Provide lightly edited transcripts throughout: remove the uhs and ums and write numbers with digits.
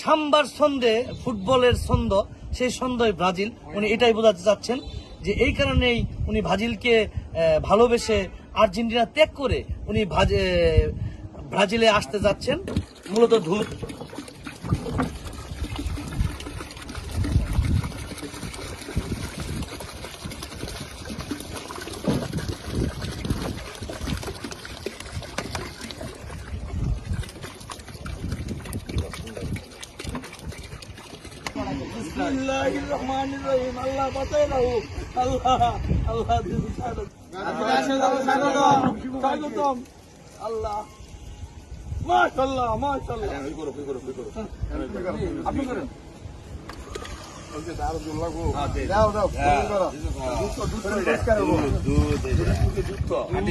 সাম্বার ছন্দে ফুটবলের ছন্দ, সেই ছন্দই ব্রাজিল। উনি এটাই বোঝাতে চাচ্ছেন যে এই কারণেই উনি ব্রাজিলকে ভালোবেসে আর্জেন্টিনা ত্যাগ করে উনি ব্রাজিলে আসতে যাচ্ছেন মূলত ধূপ। আল্লাহ বাঁচাই রাখুক, আল্লাহ আল্লাহ স্বাগতম, আল্লাহ মাশাআল্লাহ মাশাআল্লাহ। আপনি করেন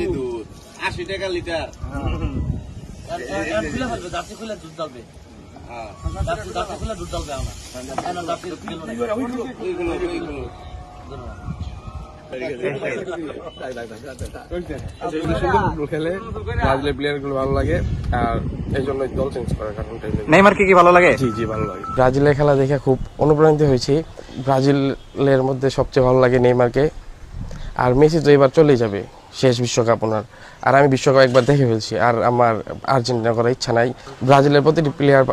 দুধ 80 টাকা লিটার। জার্সি খুলে দুধ ডালবে, জার্সি খুলে দুধ ডালবে। খেলে ব্রাজিলের প্লেয়ার গুলো ভালো লাগে, আর এই জন্য দল চেঞ্জ করার কারণটা। নেইমারকে কি ভালো লাগে? জি জি ভালো লাগে। ব্রাজিলের খেলা দেখে খুব অনুপ্রাণিত হয়েছি। ব্রাজিলের মধ্যে সবচেয়ে ভালো লাগে নেইমারকে। আর মেসি তো এবার চলেই যাবে, শেষ বিশ্বকাপ ওনার। আর আমি বিশ্বকাপ একবার দেখে ফেলছি, আর আমার আর্জেন্টিনা করার ইচ্ছা নাই। ব্রাজিলের প্রতিটি প্লেয়ার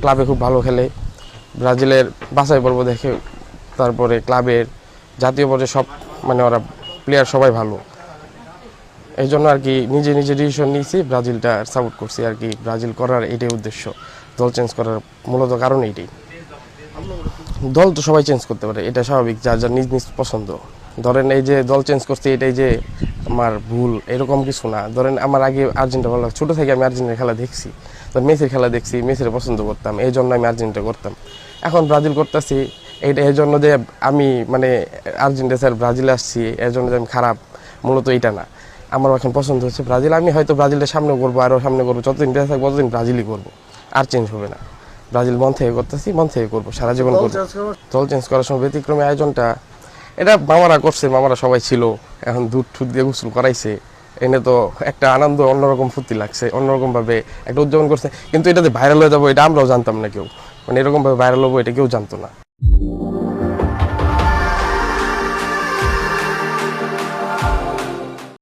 ক্লাবে খুব ভালো খেলে, ব্রাজিলের বাছাই পর্ব দেখে, তারপরে ক্লাবের জাতীয় পর্যায়ে সব মানে ওরা প্লেয়ার সবাই ভালো। এই জন্য আর কি নিজে নিজে ডিসিশন নিয়েছি, ব্রাজিলটা সাপোর্ট করছি আর কি। ব্রাজিল করার এটাই উদ্দেশ্য, দল চেঞ্জ করার মূলত কারণ এইটাই। দল তো সবাই চেঞ্জ করতে পারে, এটা স্বাভাবিক, যার যার নিজ নিজ পছন্দ। ধরেন এই যে দল চেঞ্জ করছি এটাই যে আমার ভুল এরকম কিছু না। ধরেন আমার আগে আর্জেন্টিনা ভালো লাগে, ছোটো থেকে আমি আর্জেন্টিনার খেলা দেখছি, তো মেসির খেলা দেখছি, মেসির পছন্দ করতাম, এই জন্য আমি আর্জেন্টিনা করতাম। এখন ব্রাজিল করতেছি, এইটা এই জন্য যে আমি মানে আর্জেন্টিনা স্যার ব্রাজিলে আসছি এর জন্য যে আমি খারাপ, মূলত এইটা না। আমার এখন পছন্দ হচ্ছে ব্রাজিল। আমি হয়তো ব্রাজিলের সামনে করবো, আরও সামনে করবো, যতদিন বেঁচে থাকবো ততদিন ব্রাজিলই করবো, আর চেঞ্জ হবে না। ব্রাজিল মন থেকে করতেছি, মন থেকে করবো, সারা জীবন করবো। দল চেঞ্জ করার সময় ব্যতিক্রমী আয়োজনটা এটা মামারা করছে, মামারা সবাই ছিল, এখন দুধ ঠুধ দিয়ে গোসল করাইছে, এনে তো একটা আনন্দ, অন্যরকম ফুর্তি লাগছে, অন্যরকম ভাবে একটা উদযাপন করছে। কিন্তু এটা যে ভাইরাল হয়ে যাবো এটা আমরাও জানতাম না কেউ, মানে এরকম ভাবে ভাইরাল হবো এটা কেউ জানতো না।